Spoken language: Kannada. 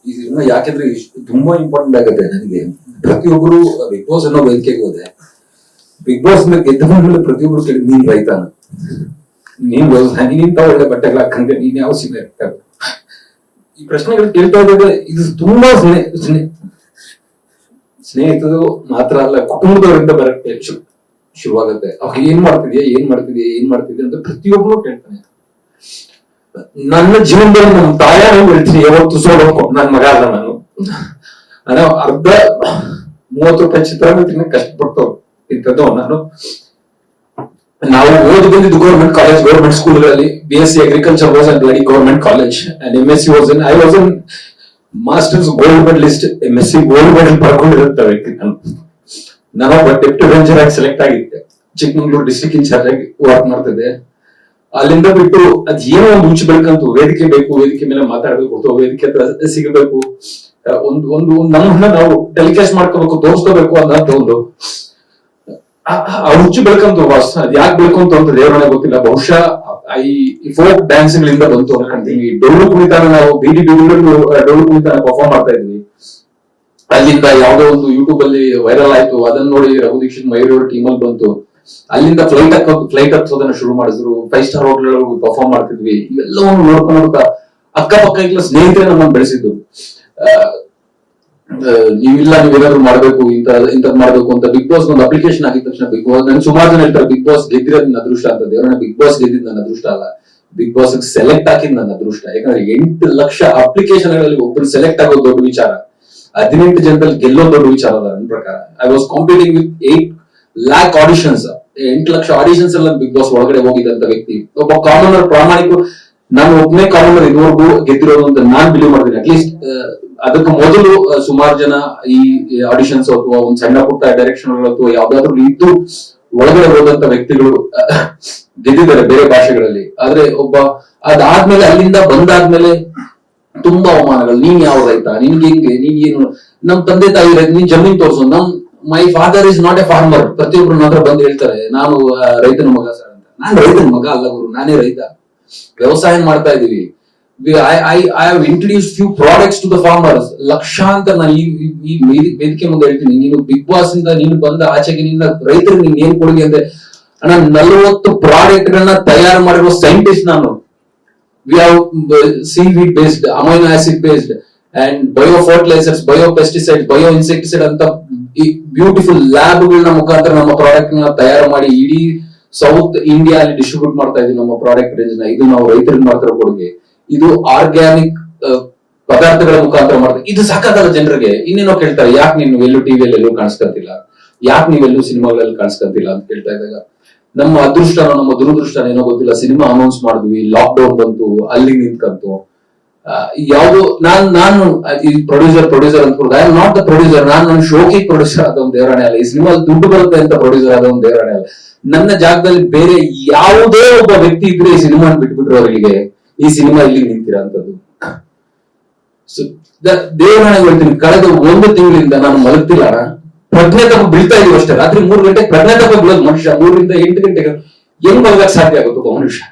ಈ ಸಿನಿಮಾ ಯಾಕೆಂದ್ರೆ ತುಂಬಾ ಇಂಪಾರ್ಟೆಂಟ್ ಆಗುತ್ತೆ ನನಗೆ. ಪ್ರತಿಯೊಬ್ಬರು ಬಿಗ್ ಬಾಸ್ ಅನ್ನೋ ವೇದಿಕೆಗೆ ಹೋದೆ, ಬಿಗ್ ಬಾಸ್ ಗೆದ್ದ ಮೇಲೆ ಪ್ರತಿಯೊಬ್ಬರು ಕೇಳಿ ನೀನ್ ರೈತಾನ, ನೀನ್ ವ್ಯವಸಾಯ, ನೀನ್ ಒಳ್ಳೆ ಬಟ್ಟೆಗಳು ಹಾಕಂತೆ, ನೀನ್ ಯಾವ ಸಿನಿಮಾ ಇರ್ತಾರೆ, ಈ ಪ್ರಶ್ನೆಗಳು ಕೇಳ್ತಾ ಇದ್ದಾಗ ಇದು ತುಂಬಾ ಸ್ನೇಹಿತರು ಮಾತ್ರ ಅಲ್ಲ, ಕುಟುಂಬದವರಿಂದ ಬರಕ್ಕೆ ಶುರುವಾಗುತ್ತೆ. ಅವಾಗ ಏನ್ ಮಾಡ್ತಿದ್ಯಾ ಅಂತ ಪ್ರತಿಯೊಬ್ಬರು ಕೇಳ್ತಾನೆ. ನನ್ನ ಜೀವನದಲ್ಲಿ ನಮ್ಮ ತಾಯಾರು ಹೇಳ್ತೀನಿ, ಯಾವತ್ತು ಸೋಡೋಕು ನನ್ ಮಗ ಅಲ್ಲ ನಾನು. ಅರ್ಧ 30 ರೂಪಾಯಿ ಚಿತ್ರಾನ್ನ ತಿನ್ನ ಕಷ್ಟಪಡ್ತಾವ್ ಇಂಥದ್ದು ನಾನು. ನಾವು ಓದಿ ಬಂದಿದ್ದು ಗೌರ್ಮೆಂಟ್ ಕಾಲೇಜ್, ಗೌರ್ಮೆಂಟ್ ಸ್ಕೂಲ್ಗಳಲ್ಲಿ. BSc Agriculture was a bloody government college and MSc was in, I was in masters gold medalist, MSc gold medal ಪಡ್ಕೊಂಡಿರುತ್ತ ವ್ಯಕ್ತಿ ನಾನು. ಡೆಪ್ಟಿ ರೇಂಜರ್ ಆಗಿ ಸೆಲೆಕ್ಟ್ ಆಗಿದ್ದೆ, ಚಿಕ್ಕಮಂಗ್ಳೂರು ಡಿಸ್ಟ್ರಿಕ್ಟ್ ಇನ್ಚಾರ್ಜ್ ಆಗಿ ವರ್ಕ್ ಮಾಡ್ತಿದ್ದೆ. ಅಲ್ಲಿಂದ ಬಿಟ್ಟು ಅದ್ ಏನೋ ಒಂದು ಹುಚ್ಚು ಬೇಕಂತ, ವೇದಿಕೆ ಬೇಕು, ವೇದಿಕೆ ಮೇಲೆ ಮಾತಾಡ್ಬೇಕು ಅಥವಾ ವೇದಿಕೆ ಹತ್ರ ಸಿಗಬೇಕು, ಒಂದು ನಮ್ಮನ್ನ ನಾವು ಟೆಲಿಕಾಸ್ಟ್ ಮಾಡ್ಕೋಬೇಕು, ತೋರಿಸ್ಕೋಬೇಕು ಅನ್ನೋದು ಒಂದು ಆ ಹುಚ್ಚು ಬೆಳ್ಕಂತ ವಾಸ್. ಅದ್ ಯಾಕೆ ಬೆಳ್ಕೊಂತ ಅಂತ ದೇವರೇ ಗೊತ್ತಿಲ್ಲ. ಬಹುಶಃ ಈ ಫೋಕ್ ಡ್ಯಾನ್ಸ್ ಗಳಿಂದ ಬಂತು ಅನ್ಕೊಂತೀನಿ. ಡೊಳ್ಳು ಕುಣಿತಾನ ನಾವು ಬೀದಿ ಬೀದಿಗಳು ಡೊಳ್ಳು ಕುಣಿತಾನ ಪರ್ಫಾರ್ಮ್ ಮಾಡ್ತಾ ಇದ್ವಿ. ಅಲ್ಲಿಂದ ಯಾವ್ದೋ ಒಂದು ಯೂಟ್ಯೂಬ್ ಅಲ್ಲಿ ವೈರಲ್ ಆಯ್ತು, ಅದನ್ನ ನೋಡಿ ರಘು ದೀಕ್ಷಿತ್ ಮಯೂರ್ ಟೀಮ್ ಅಲ್ಲಿ ಬಂತು. ಅಲ್ಲಿಂದ ಫ್ಲೈಟ್ ಹತ್ತೋದನ್ನ ಶುರು ಮಾಡಿದ್ರು, 5 ಸ್ಟಾರ್ ಹೋಟೆಲ್ ಪರ್ಫಾರ್ಮ್ ಮಾಡ್ತಿದ್ವಿ. ಇವೆಲ್ಲವನ್ನು ನೋಡ್ತಾ ಅಕ್ಕಪಕ್ಕ ಇಲ್ಲ ಸ್ನೇಹಿತರೆ ನಮ್ಮನ್ನು ಬೆಳೆಸಿದ್ದು. ನೀವೇನಾದ್ರು ಮಾಡ್ಬೇಕು, ಇಂಥದ್ ಮಾಡ್ಬೇಕು ಅಂತ ಬಿಗ್ ಬಾಸ್ ಒಂದು ಅಪ್ಲಿಕೇಶನ್ ಆಗಿದ ತಕ್ಷಣ ಬಿಗ್ ಬಾಸ್, ನನ್ ಸುಮಾರು ಜನ ಹೇಳ್ತಾರೆ ಬಿಗ್ ಬಾಸ್ ಗೆದ್ದಿರೋದ್ ನನ್ನ ಅದೃಷ್ಟ ಅಂತ. ದೇವರನ್ನ ಬಿಗ್ ಬಾಸ್ ಗೆದ್ದಿದ್ ನನ್ನ ಅದೃಷ್ಟ ಅಲ್ಲ, ಬಿಗ್ ಬಾಸ್ ಸೆಲೆಕ್ಟ್ ಆಗಿದ್ ನನ್ನ ಅದೃಷ್ಟ. ಯಾಕಂದ್ರೆ 8 ಲಕ್ಷ ಅಪ್ಲಿಕೇಶನ್ ಗಳಲ್ಲಿ ಒಬ್ಬರು ಸೆಲೆಕ್ಟ್ ಆಗೋದು ದೊಡ್ಡ ವಿಚಾರ, 18 ಜನದಲ್ಲಿ ಗೆಲ್ಲೋದು ದೊಡ್ಡ ವಿಚಾರ ಅಲ್ಲ ನನ್ನ ಪ್ರಕಾರ. I was competing with 8 lakh auditions, 8 lakh auditions ಎಲ್ಲ ಬಿಗ್ ಬಾಸ್ ಒಳಗಡೆ ಹೋಗಿದ್ದಂತ ವ್ಯಕ್ತಿ. ಒಬ್ಬ ಕಾಮನರ್, ಪ್ರಾಮಾಣಿಕ, ನಾನು ಒಬ್ಬನೇ ಕಾಮನರ್ ಇದುವರೆಗೂ ಗೆದ್ದಿರೋದು ಅಂತ ನಾನ್ ಬಿಲೀವ್ ಮಾಡ್ತೀನಿ. ಅಟ್ಲೀಸ್ಟ್ ಅದಕ್ಕೆ ಮೊದಲು ಸುಮಾರು ಜನ ಈ ಆಡಿಷನ್ಸ್ ಅಥವಾ ಒಂದ್ ಸಣ್ಣ ಪುಟ್ಟ ಡೈರೆಕ್ಷನ್ ಅಥವಾ ಯಾವ್ದಾದ್ರು ಇದ್ದು ಒಳಗಡೆ ಹೋದಂತ ವ್ಯಕ್ತಿಗಳು ಗೆದ್ದಿದ್ದಾರೆ ಬೇರೆ ಭಾಷೆಗಳಲ್ಲಿ. ಆದ್ರೆ ಅದಾದ್ಮೇಲೆ ಅಲ್ಲಿಂದ ಬಂದಾದ್ಮೇಲೆ ತುಂಬಾ ಅವಮಾನಗಳು. ನೀನ್ ಯಾವ ರೈತ, ನಿನ್ಗೆ ಹೆಂಗೆ, ನೀನ್ ಏನು, ನಮ್ ತಂದೆ ತಾಯಿ ರೈತ, ನೀನ್ ಜಮೀನ್ ತೋರ್ಸು. My father is not A farmer. ಪ್ರತಿಯೊಬ್ರು ಮಾತ್ರ ಬಂದು ಹೇಳ್ತಾರೆ ನಾನು ರೈತನ ಮಗ ಸರ್ ಅಂತ. ನಾನ್ ರೈತನ ಮಗ ಅಲ್ಲ ಗುರು, ನಾನೇ ರೈತ. ವ್ಯವಸಾಯ ಮಾಡ್ತಾ ಇದೀವಿ. I have introduced few products to the farmers. ಲಕ್ಷಾಂತರ ನಾನು ಈ ವೇದಿಕೆ ಮುಂದೆ ಹೇಳ್ತೀನಿ, ನೀನು ಬಿಗ್ ಬಾಸ್ ಇಂದ ನೀನು ಬಂದ ಆಚೆಗೆ ನಿನ್ನ ರೈತರಿಗೆ ನೀನ್ ಏನ್ ಕೊಡುಗೆ ಅಂದ್ರೆ, ಅಣ್ಣ 40 ಪ್ರಾಡಕ್ಟ್ ಗಳನ್ನ ತಯಾರು ಮಾಡಿರುವ ಸೈಂಟಿಸ್ಟ್ ನಾನು. We have seaweed based, amino acid based and bio fertilizers, bio pesticides, bio insecticide ಅಂತ ಈ ಬ್ಯೂಟಿಫುಲ್ ಲ್ಯಾಬ್ ಗಳನ್ನ ಮುಖಾಂತರ ನಮ್ಮ ಪ್ರಾಡಕ್ಟ್ ನ ತಯಾರು ಮಾಡಿ ಇಡೀ ಸೌತ್ ಇಂಡಿಯಾ ಅಲ್ಲಿ ಡಿಸ್ಟ್ರಿಬ್ಯೂಟ್ ಮಾಡ್ತಾ ಇದೀವಿ ನಮ್ಮ ಪ್ರಾಡಕ್ಟ್ ರೇಂಜ್ ನ. ಇದು ನಾವು ರೈತರಿಗೆ ಮಾತ್ರ ಕೊಡುಗೆ. ಇದು ಆರ್ಗ್ಯಾನಿಕ್ ಪದಾರ್ಥಗಳ ಮುಖಾಂತರ ಮಾಡ್ತಾರೆ. ಇದು ಸಾಕಾಗಲ್ಲ ಜನರಿಗೆ. ಇನ್ನೇನೋ ಕೇಳ್ತಾರೆ, ಯಾಕೆ ನೀನು ಎಲ್ಲೂ ಟಿವಿಯಲ್ಲಿ ಎಲ್ಲೂ ಕಾಣಿಸ್ಕೊಂತಿಲ್ಲ, ಯಾಕೆ ನೀವೆಲ್ಲೂ ಸಿನಿಮಾಗಳಲ್ಲಿ ಕಾಣಿಸ್ಕೊಂತಿಲ್ಲ ಅಂತ ಕೇಳ್ತಾ ಇದ್ದಾಗ ನಮ್ಮ ಅದೃಷ್ಟನೋ ನಮ್ಮ ದುರದೃಷ್ಟನೋ ಏನೋ ಗೊತ್ತಿಲ್ಲ. ಸಿನಿಮಾ ಅನೌನ್ಸ್ ಮಾಡಿದ್ವಿ, ಲಾಕ್ ಡೌನ್ ಬಂತು, ಅಲ್ಲಿ ನಿಂತ್ಕಂತು. ಯಾವ್ದು ನಾನು ಈ ಪ್ರೊಡ್ಯೂಸರ್ ಅಂತ I am not the producer. ನನ್ನ ಶೋಕಿ ಪ್ರೊಡ್ಯೂಸರ್ ಆದ ಒಂದು ದೇವರಾಣೆ ಅಲ್ಲ, ಈ ಸಿನಿಮಾ ದುಡ್ಡು ಬರುತ್ತೆ ಅಂತ ಪ್ರೊಡ್ಯೂಸರ್ ಆದ ಒಂದು ದೇವರಾಣೆ ಅಲ್ಲ. ನನ್ನ ಜಾಗದಲ್ಲಿ ಬೇರೆ ಯಾವುದೇ ಒಬ್ಬ ವ್ಯಕ್ತಿ ಇದ್ರೆ ಈ ಸಿನಿಮಾ ಬಿಟ್ಬಿಟ್ರು ಅವರಿಗೆ ಈ ಸಿನಿಮಾ ಇಲ್ಲಿ ನಿಂತಿರೋ ಅಂತದ್ದು. ದೇವರಾಣೆ ಹೇಳ್ತೀನಿ, ಕಳೆದ 1 ತಿಂಗಳಿಂದ ನಾನು ಮಲಗ್ತಿಲ್ಲ, ಪ್ರಜ್ಞೆ ತಪ್ಪ ಬೀಳ್ತಾ ಇದೀವಿ ಅಷ್ಟೇ. ರಾತ್ರಿ 3 ಗಂಟೆಗೆ ಪ್ರಜ್ಞೆ ತಪ್ಪ ಬೀಳೋದು ಮನುಷ್ಯ. 3 ರಿಂದ 8 ಗಂಟೆಗೆ ಹೆಂಗ್ ಮಲಗಕ್ ಸಾಧ್ಯ ಆಗುತ್ತೋ ಮನುಷ್ಯ?